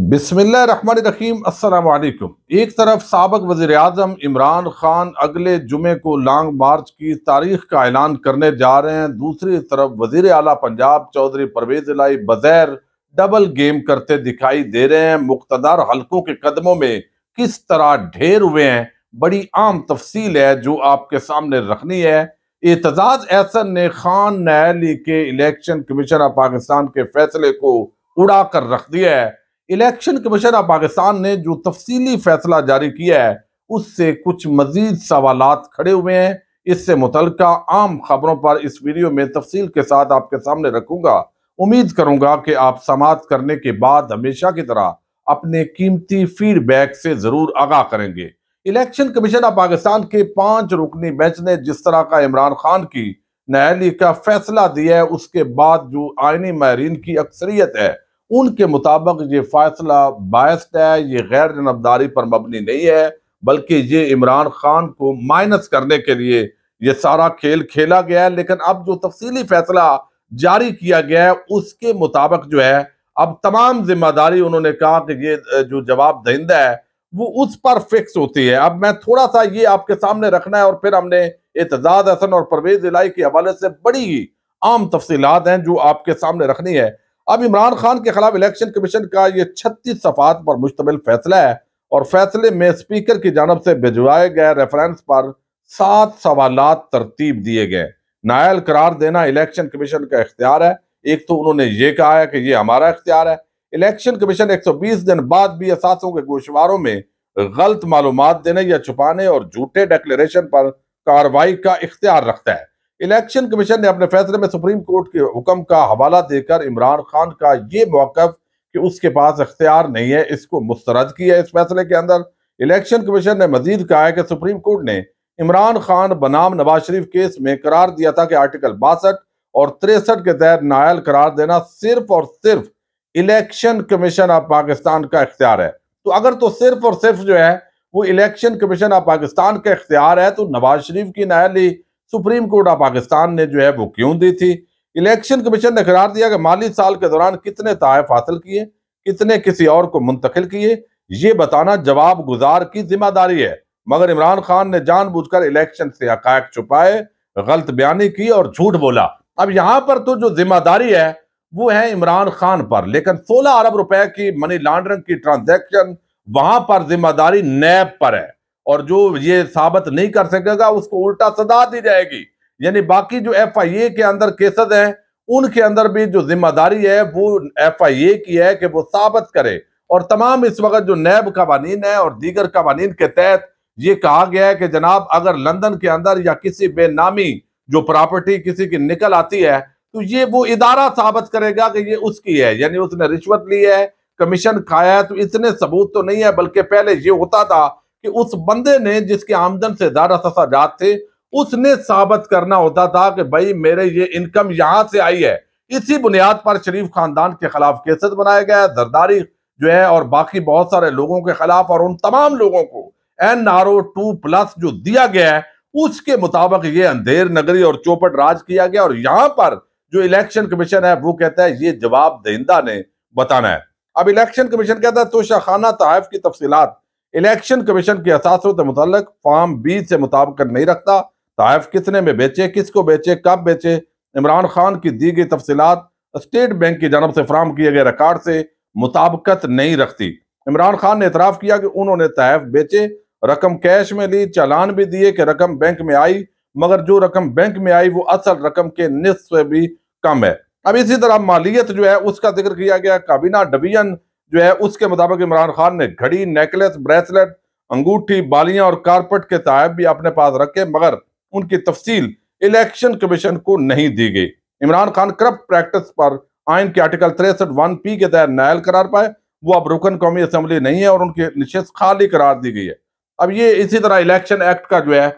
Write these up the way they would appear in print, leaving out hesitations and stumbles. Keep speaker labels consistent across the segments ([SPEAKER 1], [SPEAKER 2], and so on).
[SPEAKER 1] बिस्मिल्लाहिर्रहमानिर्रहीम। अस्सलाम वालेकुम। एक तरफ साबिक वज़ीर आज़म इमरान खान अगले जुमे को लॉन्ग मार्च की तारीख का ऐलान करने जा रहे हैं, दूसरी तरफ वज़ीर आला पंजाब चौधरी परवेज इलाही बज़ैर डबल गेम करते दिखाई दे रहे हैं। मुक़्तदर हलकों के कदमों में किस तरह ढेर हुए हैं, बड़ी आम तफसील है जो आपके सामने रखनी है। एतजाज एहसन ने खान न्यायालय के इलेक्शन कमीशन ऑफ पाकिस्तान के फैसले को उड़ा कर रख दिया है। इलेक्शन कमीशन ऑफ पाकिस्तान ने जो तफसीली फैसला जारी किया है उससे कुछ मजीद सवालात खड़े हुए हैं। इससे मुतल्लिका आम खबरों पर इस वीडियो में तफसील के साथ आपके सामने रखूंगा। उम्मीद करूंगा कि आप समाअत करने के बाद हमेशा की तरह अपने कीमती फीडबैक से जरूर आगाह करेंगे। इलेक्शन कमीशन ऑफ पाकिस्तान के 5 रुकनी बेंच ने जिस तरह का इमरान खान की न्यायालय का फैसला दिया है, उसके बाद जो आईनी माहिरीन की अक्सरियत है उनके मुताबिक ये फैसला बायस्ड है, ये गैर जनबदारी पर मबनी नहीं है, बल्कि ये इमरान खान को माइनस करने के लिए ये सारा खेल खेला गया है। लेकिन अब जो तफसीली फैसला जारी किया गया है उसके मुताबिक जो है अब तमाम जिम्मेदारी उन्होंने कहा कि ये जो जवाब दहिंदा है वो उस पर फिक्स होती है। अब मैं थोड़ा सा ये आपके सामने रखना है और फिर हमने एतजाज हसन और परवेज इलाही के हवाले से बड़ी ही आम तफसीलात हैं जो आपके सामने रखनी है। अब इमरान खान के खिलाफ इलेक्शन कमीशन का ये 36 सफ़ात पर मुश्तमिल फैसला है और फैसले में स्पीकर की जानब से भिजवाए गए रेफरेंस पर 7 सवालात तरतीब दिए गए। नायल करार देना इलेक्शन कमीशन का इख्तियार है। एक तो उन्होंने ये कहा है कि ये हमारा इख्तियार है। इलेक्शन कमीशन 120 दिन बाद भी असासों के गोशवारों में गलत मालूमात देने या छुपाने और झूठे डिक्लेरेशन पर कार्रवाई का इख्तियार रखता है। इलेक्शन कमीशन ने अपने फैसले में सुप्रीम कोर्ट के हुक्म का हवाला देकर इमरान खान का ये मौकफ कि उसके पास इख्तियार नहीं है, इसको मुस्तरद किया है। इस फैसले के अंदर इलेक्शन कमीशन ने मजीद कहा है कि सुप्रीम कोर्ट ने इमरान खान बनाम नवाज शरीफ केस में करार दिया था कि आर्टिकल 62 और 63 के तहत नायल करार देना सिर्फ और सिर्फ इलेक्शन कमीशन ऑफ पाकिस्तान का इख्तियार है। तो अगर तो सिर्फ और सिर्फ जो है वो इलेक्शन कमीशन ऑफ पाकिस्तान का इख्तियार है, तो नवाज शरीफ की न्यायालय सुप्रीम कोर्ट ऑफ पाकिस्तान ने जो है वो क्यों दी थी? इलेक्शन कमीशन ने करार दिया कि माली साल के दौरान कितने तहफ़ हासिल किए, कितने किसी और को मुंतकिल किए, ये बताना जवाब गुजार की जिम्मेदारी है। मगर इमरान खान ने जानबूझकर इलेक्शन से हकायक छुपाए, गलत बयानी की और झूठ बोला। अब यहां पर तो जो जिम्मेदारी है वो है इमरान खान पर, लेकिन 16 अरब रुपए की मनी लॉन्ड्रिंग की ट्रांजैक्शन वहां पर जिम्मेदारी नैब पर है और जो ये साबित नहीं कर सकेगा उसको उल्टा सजा दी जाएगी। यानी बाकी जो FIA के अंदर केसेस हैं उनके अंदर भी जो जिम्मेदारी है वो FIA की है कि वो साबित करे। और तमाम इस वक्त जो नैब कवानीन है और दीगर कवानीन के तहत ये कहा गया है कि जनाब अगर लंदन के अंदर या किसी बेनामी जो प्रॉपर्टी किसी की निकल आती है तो ये वो इदारा साबित करेगा कि ये उसकी है, यानी उसने रिश्वत ली है, कमीशन खाया है। तो इतने सबूत तो नहीं है, बल्कि पहले ये होता था कि उस बंदे ने जिसके आमदन से ज्यादा सजात थे उसने साबित करना होता था कि भाई मेरे ये इनकम यहां से आई है। इसी बुनियाद पर शरीफ खानदान के खिलाफ केसेस बनाया गया है, जरदारी जो है और बाकी बहुत सारे लोगों के खिलाफ, और उन तमाम लोगों को NRO 2+ जो दिया गया है उसके मुताबिक ये अंधेर नगरी और चौपट राज किया गया। और यहां पर जो इलेक्शन कमीशन है वो कहता है ये जवाब दहिंदा ने बताना है। अब इलेक्शन कमीशन कहता है तोशाखाना तहफ़ की तफसीलात इलेक्शन कमीशन के असासों से मुतल्लिक फॉर्म 20 से मुताबिकत नहीं रखता। तहफ़ कितने में बेचे, किसको बेचे, कब बेचे, इमरान खान की दी गई तफसीलात स्टेट बैंक की जानब से फराहम किए गए रिकॉर्ड से मुताबिकत नहीं रखती। इमरान खान ने एतराफ़ किया कि उन्होंने तहफ़ बेचे, रकम कैश में ली, चालान भी दिए कि रकम बैंक में आई, मगर जो रकम बैंक में आई वो असल रकम के निस्फ से भी कम है। अब इसी तरह मालियत जो है उसका जिक्र किया गया। काबीना डिवीजन जो है उसके मुताबिक इमरान खान ने घड़ी, नेकलेस, ब्रेसलेट, अंगूठी, बालियां और कारपेट के तहफ़ भी अपने पास रखे, मगर उनकी तफसील इलेक्शन कमीशन को नहीं दी गई। इमरान खान करप्ट प्रैक्टिस पर आइन के आर्टिकल 63(1)P के तहत नायल करार पाए, वो अब रुकन कौमी असम्बली नहीं है और उनकी निशस्त खाली करार दी गई है। अब ये इसी तरह इलेक्शन एक्ट का जो है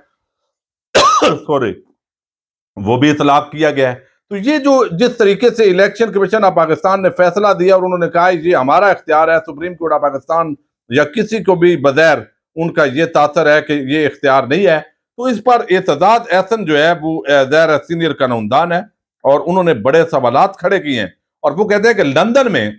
[SPEAKER 1] सॉरी वो भी इतलाक किया गया है। तो ये जो जिस तरीके से इलेक्शन कमीशन ऑफ पाकिस्तान ने फैसला दिया और उन्होंने कहा ये हमारा इख्तियार है, सुप्रीम कोर्ट ऑफ पाकिस्तान या किसी को भी बगैर उनका ये तासर है कि ये इख्तियार नहीं है, तो इस पर एतजाज एहसन जो है वो ज़ाहिर सीनियर कानूनदान है और उन्होंने बड़े सवालात खड़े किए हैं। और वो कहते हैं कि लंदन में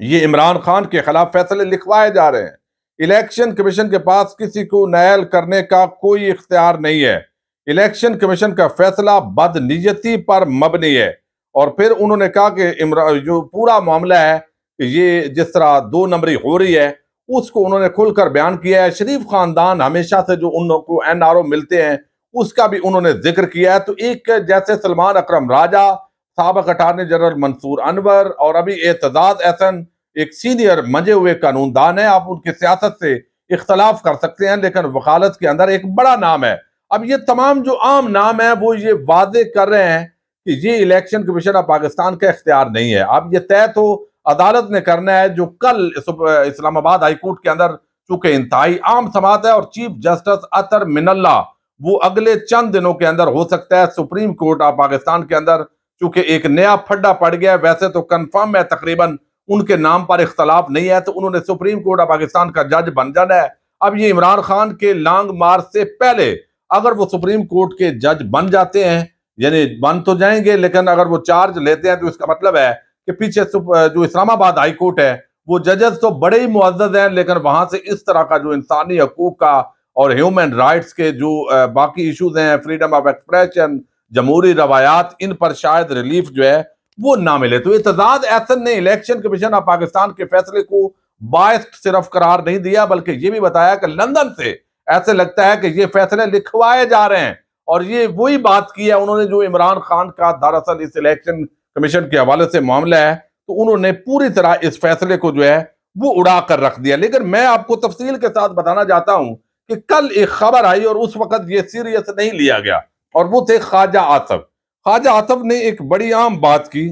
[SPEAKER 1] ये इमरान खान के खिलाफ फैसले लिखवाए जा रहे हैं। इलेक्शन कमीशन के पास किसी को नायल करने का कोई इख्तियार नहीं है। इलेक्शन कमीशन का फैसला बदनीयती पर मबनी है। और फिर उन्होंने कहा कि इमरान जो पूरा मामला है, ये जिस तरह दो नंबरी हो रही है, उसको उन्होंने खुलकर बयान किया है। शरीफ खानदान हमेशा से जो उनको NRO मिलते हैं उसका भी उन्होंने जिक्र किया है। तो एक जैसे सलमान अकरम राजा, साबिक अटारनी जनरल मंसूर अनवर और अभी एतजाज एहसन एक सीनियर मंजे हुए कानूनदान है। आप उनकी सियासत से इख्तलाफ कर सकते हैं, लेकिन वकालत के अंदर एक बड़ा नाम है। अब ये तमाम जो आम नाम है वो ये वादे कर रहे हैं कि ये इलेक्शन कमीशन ऑफ पाकिस्तान का इख्तियार नहीं है। अब ये तय तो अदालत ने करना है, जो कल इस्लामाबाद हाई कोर्ट के अंदर चूंकि इंतहाई आम समात है और चीफ जस्टिस अतर मिनल्ला वो अगले चंद दिनों के अंदर हो सकता है सुप्रीम कोर्ट ऑफ पाकिस्तान के अंदर, चूंकि एक नया फड्डा पड़ गया है। वैसे तो कंफर्म है, तकरीबन उनके नाम पर इख्तलाफ नहीं है, तो उन्होंने सुप्रीम कोर्ट ऑफ पाकिस्तान का जज बन जाना है। अब ये इमरान खान के लॉन्ग मार्च से पहले अगर वो सुप्रीम कोर्ट के जज बन जाते हैं, यानी बन तो जाएंगे, लेकिन अगर वो चार्ज लेते हैं तो इसका मतलब है कि पीछे जो इस्लामाबाद हाई कोर्ट है वो जजेस तो बड़े ही मुअज़्ज़ज़ हैं, लेकिन वहां से इस तरह का जो इंसानी हकूक का और ह्यूमन राइट्स के जो बाकी इशूज हैं, फ्रीडम ऑफ एक्सप्रेशन, जमहूरी रवायात, इन पर शायद रिलीफ जो है वो ना मिले। तो एतजाज एहसन ने इलेक्शन कमीशन ऑफ पाकिस्तान के फैसले को बायस्ड सिर्फ करार नहीं दिया, बल्कि ये भी बताया कि लंदन से ऐसे लगता है कि ये फैसले लिखवाए जा रहे हैं। और ये वही बात की है उन्होंने जो इमरान खान का दरअसल इस इलेक्शन कमीशन के हवाले से मामला है, तो उन्होंने पूरी तरह इस फैसले को जो है वो उड़ा कर रख दिया। लेकिन मैं आपको तफसील के साथ बताना चाहता हूं कि कल एक खबर आई और उस वक्त ये सीरियस नहीं लिया गया, और वो थे ख्वाजा आसफ। ख्वाजा आसफ ने एक बड़ी आम बात की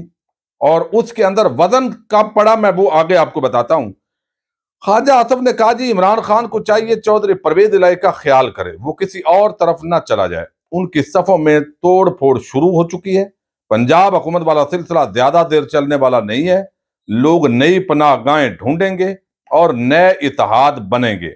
[SPEAKER 1] और उसके अंदर वजन कब पड़ा मैं वो आगे आपको बताता हूं। ख्वाजा आसफ ने कहा जी इमरान खान को चाहिए चौधरी परवेज इलाही का ख्याल करे, वो किसी और तरफ ना चला जाए। उनकी सफों में तोड़ फोड़ शुरू हो चुकी है। पंजाब हुकूमत वाला सिलसिला ज्यादा देर चलने वाला नहीं है। लोग नई पनाहगाहें ढूंढेंगे और नए इत्तेहाद बनेंगे।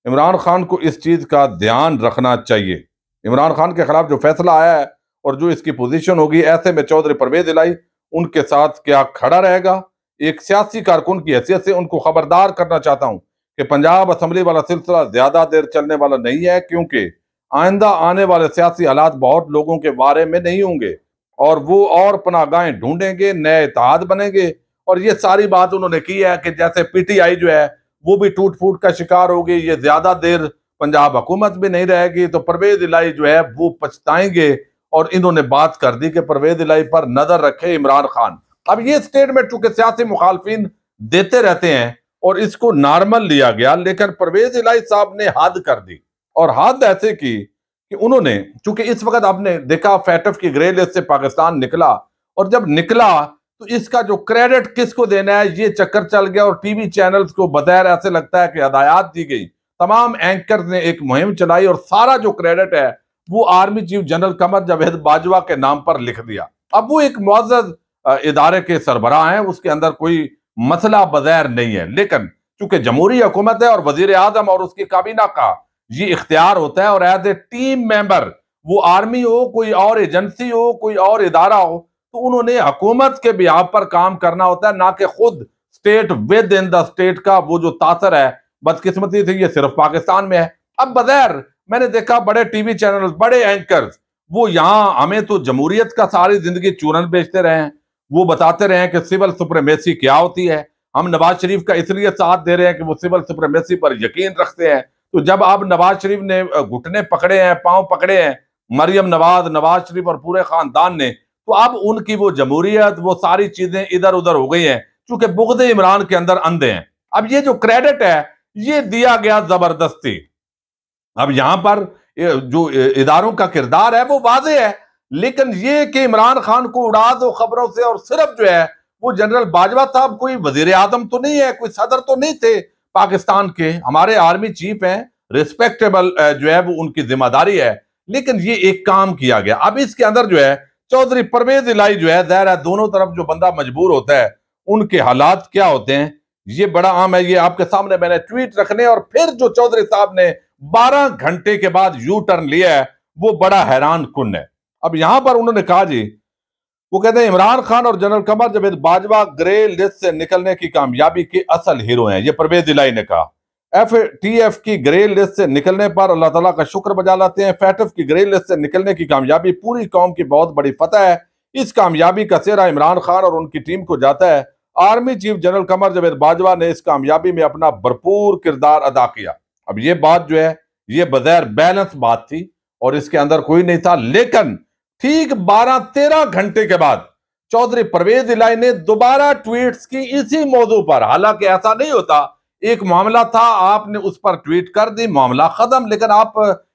[SPEAKER 1] इमरान खान को इस चीज का ध्यान रखना चाहिए। इमरान खान के खिलाफ जो फैसला आया है और जो इसकी पोजीशन होगी, ऐसे में चौधरी परवेज इलाही उनके साथ क्या खड़ा रहेगा। एक सियासी कारकुन की हैसियत से उनको खबरदार करना चाहता हूं कि पंजाब असम्बली वाला सिलसिला ज्यादा देर चलने वाला नहीं है, क्योंकि आइंदा आने वाले सियासी हालात बहुत लोगों के बारे में नहीं होंगे और वो और पनाहगाहें ढूंढेंगे, नए इत्तेहाद बनेंगे। और ये सारी बात उन्होंने की है कि जैसे PTI जो है वो भी टूट फूट का शिकार होगी, ये ज्यादा देर पंजाब हुकूमत भी नहीं रहेगी, तो परवेज इलाही जो है वो पछताएंगे। और इन्होंने बात कर दी कि परवेज इलाही पर नजर रखे इमरान खान। अब ये स्टेटमेंट चूंकि सियासी मुखालफिन देते रहते हैं और इसको नॉर्मल लिया गया, लेकिन परवेज इलाही साहब ने हद कर दी। और हद ऐसे की कि उन्होंने, चूंकि इस वक्त आपने देखा फैटफ की ग्रे लिस्ट से पाकिस्तान निकला, और जब निकला तो इसका जो क्रेडिट किसको देना है ये चक्कर चल गया और टीवी चैनल्स को बगैर ऐसे लगता है कि हदायत दी गई। तमाम एंकर्स ने एक मुहिम चलाई और सारा जो क्रेडिट है वो army chief general Qamar Javed Bajwa के नाम पर लिख दिया। अब वो एक मुअज़्ज़ज़ इदारे के सरबराह हैं, उसके अंदर कोई मसला बगैर नहीं है, लेकिन चूंकि जमहूरी हुकूमत है और वजीर आजम और उसकी काबीना का ये इख्तियार होता है, और एज ए टीम मेंबर वो आर्मी हो, कोई और एजेंसी हो, कोई और इदारा हो, तो उन्होंने हुकूमत के बिहाफ पर काम करना होता है, ना कि खुद state with in the state का वो जो तासर है बदकिस्मती से ये सिर्फ पाकिस्तान में है। अब बगैर मैंने देखा बड़े टीवी चैनल, बड़े एंकर्स वो यहाँ हमें तो जमहूरियत का सारी जिंदगी चूरन बेचते रहे हैं। वो बताते रहे हैं कि सिविल सुप्रीमेसी क्या होती है। हम नवाज शरीफ का इसलिए साथ दे रहे हैं कि वो सिविल सुप्रीमेसी पर यकीन रखते हैं। तो जब अब नवाज शरीफ ने घुटने पकड़े हैं, पांव पकड़े हैं, मरियम नवाज, नवाज शरीफ और पूरे खानदान ने, तो अब उनकी वो जमहूरियत, वो सारी चीजें इधर उधर हो गई हैं, क्योंकि बुग़्द इमरान के अंदर अंधे हैं। अब ये जो क्रेडिट है ये दिया गया जबरदस्ती। अब यहां पर जो इदारों का किरदार है वो वाज़ेह है, लेकिन ये कि इमरान खान को उड़ा दो खबरों से, और सिर्फ जो है वो जनरल बाजवा साहब कोई वजीर आजम तो नहीं है, कोई सदर तो नहीं थे पाकिस्तान के, हमारे आर्मी चीफ हैं, रिस्पेक्टेबल जो है वो उनकी जिम्मेदारी है, लेकिन ये एक काम किया गया। अब इसके अंदर जो है चौधरी परवेज इलाही जो है, ज़ाहिर है दोनों तरफ जो बंदा मजबूर होता है उनके हालात क्या होते हैं ये बड़ा आम है। ये आपके सामने मैंने ट्वीट रखने, और फिर जो चौधरी साहब ने 12 घंटे के बाद यू टर्न लिया है वो बड़ा हैरान कुन है। अब यहां पर उन्होंने कहा जी वो कहते हैं इमरान खान और general Qamar Javed Bajwa grey list से निकलने की कामयाबी के असल हीरो हैं, ये परवेज इलाही ने कहा। FATF की ग्रे लिस्ट से निकलने पर अल्लाह ताला का शुक्र बजा लाते हैं। FATF की ग्रे लिस्ट से निकलने की कामयाबी पूरी कौम की बहुत बड़ी फतह है। इस कामयाबी का सेहरा इमरान खान और उनकी टीम को जाता है। Army chief general Qamar Javed Bajwa ने इस कामयाबी में अपना भरपूर किरदार अदा किया। अब ये बात जो है ये बगैर बैलेंस बात थी और इसके अंदर कोई नहीं था, लेकिन ठीक 12-13 घंटे के बाद चौधरी परवेज इलाही ने दोबारा ट्वीट्स की इसी मौजू पर। हालांकि ऐसा नहीं होता, एक मामला था, आपने उस पर ट्वीट कर दी, मामला खत्म। लेकिन आप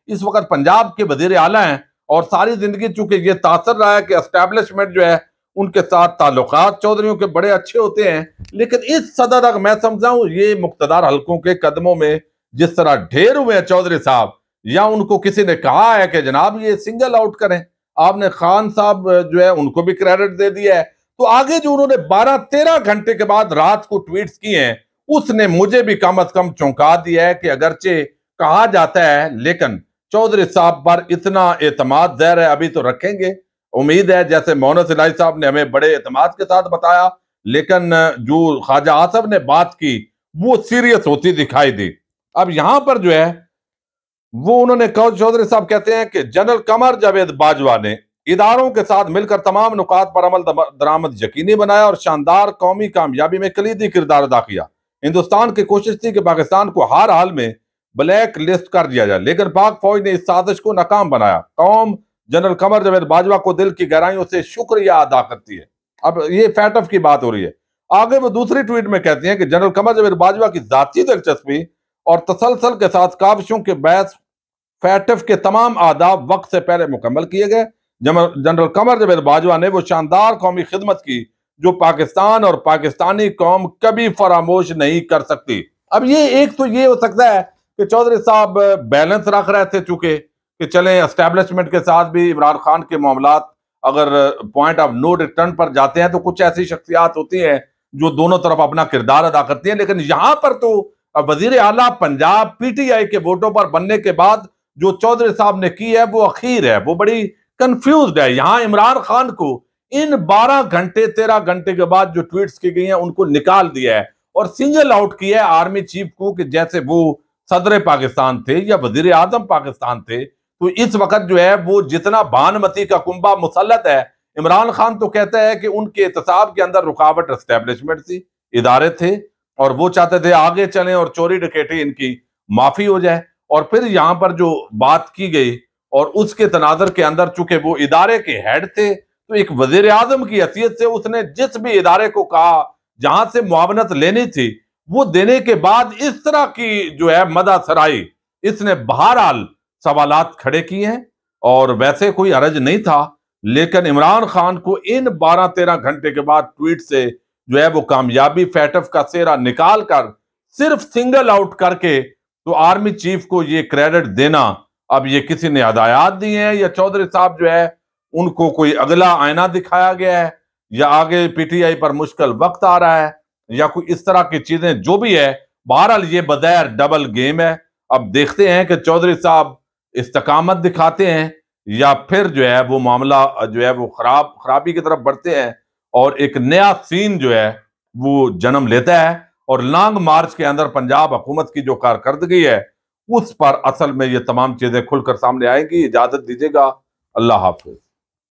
[SPEAKER 1] इस वक्त पंजाब के वजीर आला हैं और सारी जिंदगी चूंकि ये तासर रहा है कि एस्टेब्लिशमेंट जो है उनके साथ ताल्लुकात चौधरियों के बड़े अच्छे होते हैं, लेकिन इस सदा तक मैं समझा हूं ये मुक्तदार हलकों के कदमों में जिस तरह ढेर हुए हैं चौधरी साहब, या उनको किसी ने कहा है कि जनाब ये सिंगल आउट करें, आपने खान साहब जो है उनको भी क्रेडिट दे दिया है, तो आगे जो उन्होंने 12-13 घंटे के बाद रात को ट्वीट्स किए हैं उसने मुझे भी कम अज कम चौंका दिया है कि अगरचे कहा जाता है लेकिन चौधरी साहब पर इतना एतमाद ज़ाहिर है अभी तो रखेंगे। उम्मीद है जैसे मोहनस इलाही साहब ने हमें बड़े एतमाद के साथ बताया, लेकिन जो ख्वाजा आसफ ने बात की वो सीरियस होती दिखाई दी। अब यहां पर जो है वो उन्होंने चौधरी साहब कहते हैं कि जनरल कमर जावेद बाजवा ने इदारों के साथ मिलकर तमाम नुकात पर अमल दरामद यकीनी बनाया और शानदार कौमी कामयाबी में कलीदी किरदार अदा किया। हिंदुस्तान की कोशिश थी कि पाकिस्तान को हर हाल में ब्लैक लिस्ट कर दिया जाए, लेकिन पाक फौज ने इस साजिश को नाकाम बनाया। कौम जनरल कमर जावेद बाजवा को दिल की गहराइयों से शुक्रिया अदा करती है। अब ये फैटफ की बात हो रही है। आगे वो दूसरी ट्वीट में कहती हैं कि जनरल कमर जावेद बाजवा की जाती दिलचस्पी और तसलसल के साथ काविशों के बहस फैटफ के तमाम आदाब वक्त से पहले मुकम्मल किए गए। जनरल कमर जावेद बाजवा ने वो शानदार कौमी खिदमत की जो पाकिस्तान और पाकिस्तानी कौम कभी फरामोश नहीं कर सकती। अब ये एक तो ये हो सकता है कि चौधरी साहब बैलेंस रख रहे थे, चूंकि कि चलें एस्टेब्लिशमेंट के साथ भी इमरान खान के मामलात अगर पॉइंट ऑफ नो रिटर्न पर जाते हैं तो कुछ ऐसी शख्सियात होती हैं जो दोनों तरफ अपना किरदार अदा करती हैं, लेकिन यहां पर तो वजीर आला पंजाब PTI के वोटों पर बनने के बाद जो चौधरी साहब ने की है वो अखीर है, वो बड़ी कंफ्यूज्ड है। यहां इमरान खान को इन 13 घंटे के बाद जो ट्वीट्स की गई हैं उनको निकाल दिया है और सिंगल आउट किया है आर्मी चीफ को कि जैसे वो सदर पाकिस्तान थे या वजीर आजम पाकिस्तान थे। तो इस वक्त जो है वो जितना भानुमती का कुंभा मुसल्लत है, इमरान खान तो कहता है कि उनके एहतसाब के अंदर रुकावट एस्टेब्लिशमेंट थी, इदारे थे और वो चाहते थे आगे चलें और चोरी डकैती इनकी माफी हो जाए। और फिर यहां पर जो बात की गई और उसके तनाजर के अंदर चूंकि वो इदारे के हेड थे तो एक वजीर आजम की हैसियत से उसने जिस भी इदारे को कहा जहां से मुआवनत लेनी थी वो देने के बाद इस तरह की जो है मदा सराई इसने बहरहाल सवालात खड़े किए हैं और वैसे कोई हरज नहीं था, लेकिन इमरान खान को इन 12-13 घंटे के बाद ट्वीट से जो है वो कामयाबी फैटफ का सेहरा निकाल कर सिर्फ सिंगल आउट करके तो आर्मी चीफ को ये क्रेडिट देना, अब ये किसी ने हदायत दी है या चौधरी साहब जो है उनको कोई अगला आईना दिखाया गया है या आगे PTI पर मुश्किल वक्त आ रहा है या कोई इस तरह की चीजें जो भी है, बहरहाल ये बगैर डबल गेम है। अब देखते हैं कि चौधरी साहब इस्तकामत दिखाते हैं या फिर जो है वो मामला जो है वो खराबी की तरफ बढ़ते हैं और एक नया सीन जो है वो जन्म लेता है और लॉन्ग मार्च के अंदर पंजाब हुकूमत की जो कारकर्दगी है उस पर असल में ये तमाम चीजें खुलकर सामने आएंगी। इजाजत दीजिएगा, अल्लाह हाफिज।